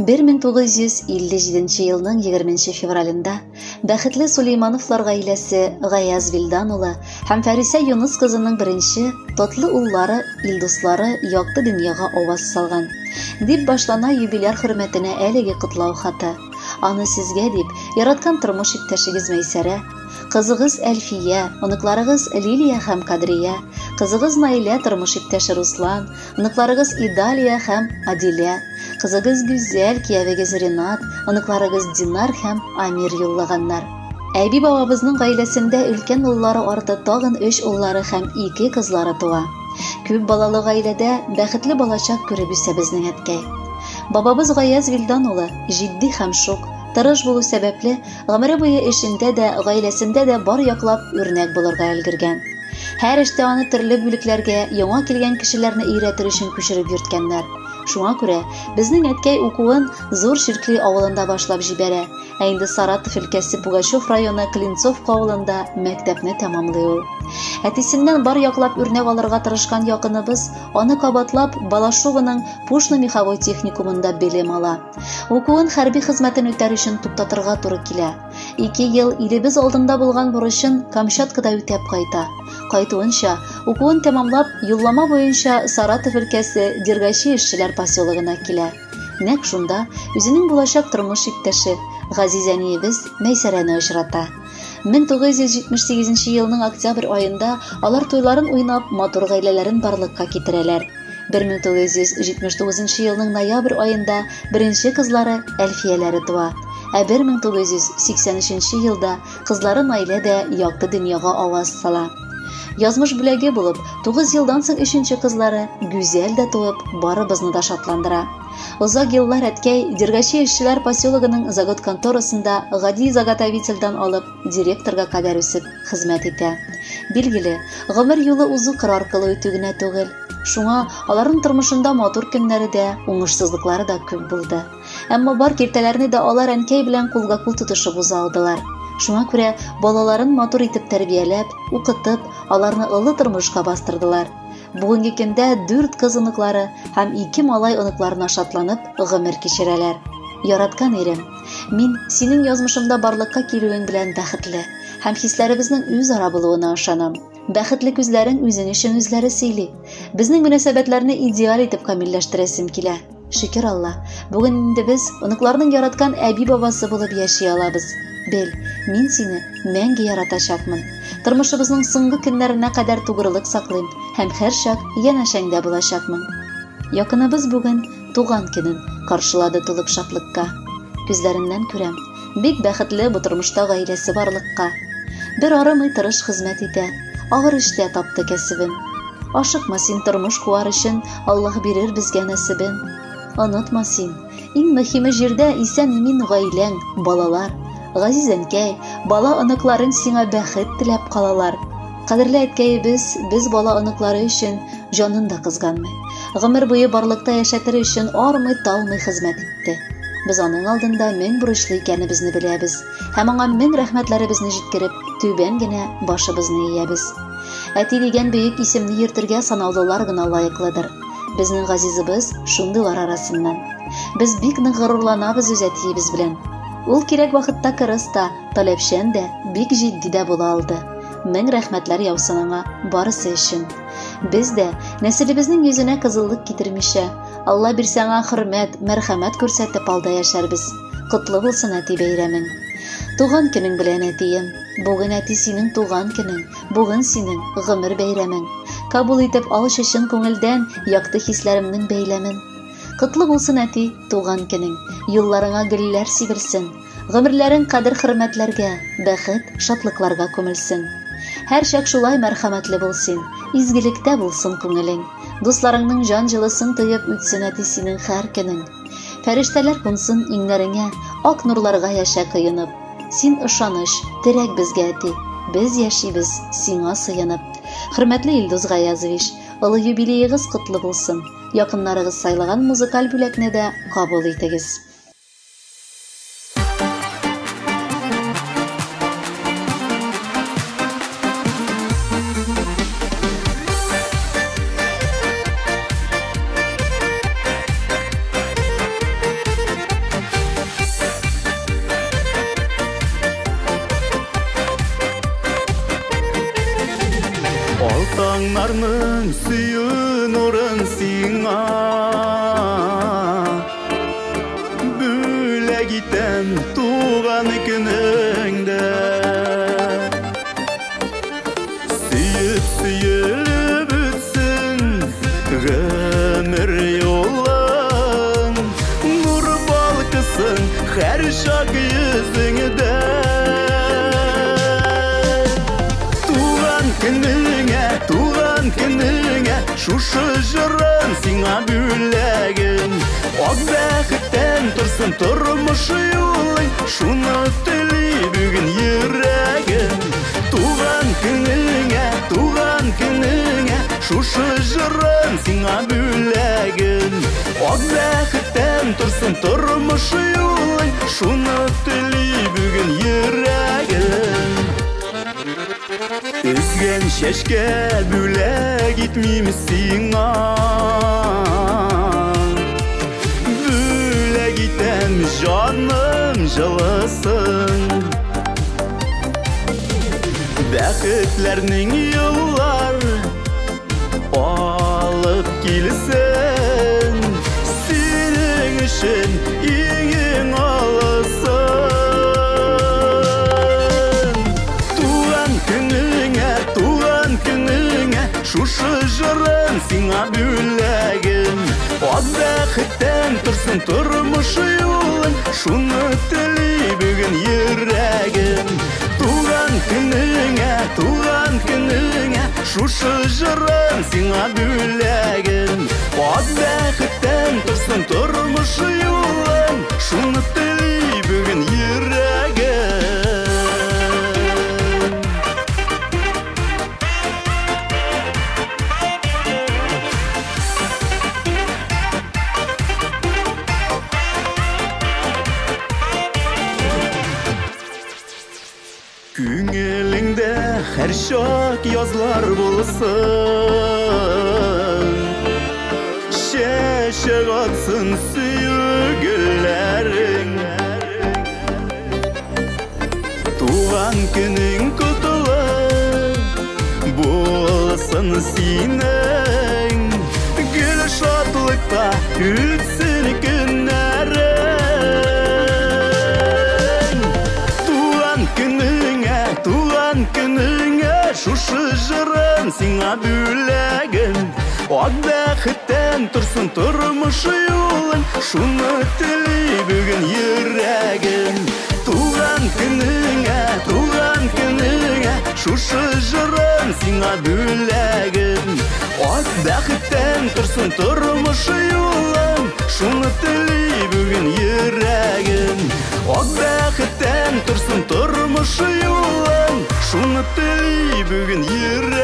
1957 елның 20 февралендә бәхетле Сулеймановлар гаиләсе Гаяз Вилдан улы һәм Фәрисә Юныс кызының беренче татлы уллары Илдуслары якты дөньяга аваз салган. Дип башлана юбиляр хөрмәтенә әлеге котлау хаты. Аны сезгә дип яраткан тормыш иптәшегез Мәйсәрә, кызыгыз Әлфия, оныкларыгыз Лилия һәм Кадрия, кызыгыз Наилә тормыш иптәше Руслан, оныкларыгыз Идалия һәм Адилә, кызыгыз Гүзәл, киявегез Ринат, оныкларыгыз Динар һәм Амир юллаганнар. Әби бабабызның гаиләсендә өлкән уллары арты тагын 3 уллары һәм 2 кызлары туа. Күп балалы гаиләдә бәхетле балачак күреп үсә безнең әткәй. Бабабыз Гаяз Вилдан улы җитди һәм шук, тырыш булу сәбәпле гомере буе эшендә дә, гаиләсендә дә бар яклап үрнәк булырга өлгергән. Һәр эштә аны төрле бүлекләргә, яңа килгән кешеләрне өйрәтер өчен күчереп йөрткәннәр. Шуңа күрә безнең әткәй укуын Зур Ширкли авылында башлап җибәрә, ә инде Саратов өлкәсе Пугачев районы Клинцовка авылында мәктәпне тәмамлый ул. Әтисеннән бар яклап үрнәк алырга тырышкан якыныбыз аны кабатлап Балашованың Пушно-Меховой техникумында белем ала. Укуын хәрби хезмәтен үтәр өчен туктатырга туры килә. 2 ел илебез алдында булган бурычын Камчаткада үтәп кайта. Кайтуынча, укуын тәмамлап, юллама буенча Саратов өлкәсе Дергачи эшчеләр поселогына килә. Нәкъ шунда үзенең булачак тормыш иптәше Газиз әниебез Мәйсәрәне очрата. 1978 елның октябрь айында алар туйларын уйнап, матур гаиләләрен барлыкка китерәләр. 1979 елның ноябрь айында беренче кызлары Әлфияләре туа. Ә 1983 елда кызлары Наилә дә якты дөньяга аваз сала. Язмыш бүләге булып, 9 елдан соң 3нче кызлары Гүзәл дә туып, барыбызны да шатландыра. Озак еллар әткәй Дергачи эшчеләр поселогының завод конторасында гади заготовительдән алып, директорга кадәр үсеп хезмәт итә. Билгеле, гомер юлы узу кыр аркылы үтү генә түгел. Шуңа аларның тормышында матур көннәре дә, уңышсызлыклары да күп булды. Әмма бар киртәләрне дә алар әнкәй белән кулга-кул тотышып уза алдылар. Шуңа күрә балаларын матур итеп тәрбияләп, укытып, аларны олы тормышка бастырдылар. Бүгенге көндә 4 кыз оныклары һәм 2 малай оныкларына шатланып гомер кичерәләр. Яраткан ирем, мин синең язмышымда барлыкка килүең белән бәхетле һәм хисләребезнең үзара булуына ышанам. Бәхетле күзләрең үзең өчен үзләре сөйли. Безнең мөнәсәбәтләрне идеаль итеп камилләштерәсем килә. Шөкер Алла, бүген инде без оныкларның яраткан әби бабасы булып яши алабыз. Бел, мин сине мәңге яратачакмын. Тормышыбызның соңгы көннәренә кадәр тугрылык саклыйм һәм һәрчак янәшәңдә булачакмын. Якыныбыз бүген туган көнен каршылады тулып шатлыкка. Күзләреннән күрәм, бик бәхетле бу тормышта гаиләсе барлыкка. Бер арымый тырыш хезмәт итә, агыр эштә тапты кәсебен. Ашыкма син тормыш куар өчен, Аллаһ бирер безгә нәсибен. Онытма син, иң мөһиме җирдә исән-имин гаиләң, балалар. Газиз әнкәй, бала оныкларын сиңа бәхет теләп калалар. Кадерле әткәйебез, без бала оныклары өчен җанын да кызганмый. Гомер буе барлыкта яшәтер өчен армый-талмый хезмәт итте. Без аның алдында 1000 бурычлы икәнебезне беләбез һәм аңа 1000 рәхмәтләребезне җиткереп, түбән генә башыбызны иябез. Әти дигән бөек исемне йөртергә санаулылар гына лаеклыдыр. Безнең Газизыбыз шундыйлар арасыннан. Без бик нык горурланабыз үз әтиебез белән. Ул кирәк вакытта кырыста, таләпчән дә, бик җитди дә була алды. 1000 рәхмәтләр яусын аңа барысы өчен. Без дә нәселебезнең йөзенә кызыллык китермичә, Алла бирсә аңа хөрмәт, мәрхәмәт күрсәтеп алда яшәрбез. Котлы булсын әти бәйрәмең. Туган көнең белән әтием. Бүген әти синең туган көнең, бүген синең гомер бәйрәмең. Кабул итеп ал шешен күңелдән якты хисләремнең бәйләмен. Котлы булсын әти туган көнең, юлларыңа гөлләр сиберсен, гомерләрең кадер-хөрмәтләргә, бәхет, шатлыкларга күмелсен. Һәр чак шулай мәрхәмәтле булсын, изгелектә булсын күңелең. Дусларыңның җан җылысын тоеп үтсен әти синең һәр көнең. Фәрештәләр кунсын иңнәреңә, ак нурларга яшә кыенып. Син ышаныч, терәк безгә әти, без яшибез сиңа сыенып. Хөрмәтле Илдус Гаязович, олы юбилейегыз котлы булсын. Якыннарыгыз сайлаган музыкаль бүләкне дә кабул итегез. Таңнарның сүйін орын сиңа Бүләк итәм туған күніңді Сүйіп сүйіліп өтсін ғөмір жолың Нұр балқысын һәр шақ yüzіңді Туған күніңе шушы жырын сиңа бүләгім Ак бәхеттен тұрсын тұрмыш юлың Шуны тілей бүгін йөрәгім Туған күніңе шушы жырын сиңа бүләгім Ак бәхеттен тұрсын тұрмыш юлың Шуны тілей бүгін йөрәгім Үзген шәшкә бүләк итмим сиңа Бүләк итәм жаным жылысын Бәхетләрнең юллар алып килсен Синең өчен иң алысын Шушы жырын сиңа бүләгім Ак бәхеттен тұрсын тұрмыш юлың Шуны тілей бүгін йөрәгім Туған күніңе Шушы жырын сиңа бүләгім Ак бәхеттен тұрсын тұрмыш юлың Шуны тілей бүгін йөрәгім Күңеліңдә һәр шак язлар булсын Чәчәк атсын сөю гөлләрең Туган көнең котлы булсын синең Гөл шатлыкта үтсен көннәрең Туған күніңе шушы жырын сиңа бүләгім Ак бәхеттен тұрсын тұрмыш юлың Шуны тілей бүгін йөрәгім Туған күніңе шушы жырын сиңа бүләгім Ак бәхеттен тұрсын тұрмыш юлың Шуны тілей бүгін йөрәгім Ак бәхеттен тұрсын тұрмыш юлың Шуны тілей бүгін йөрәгім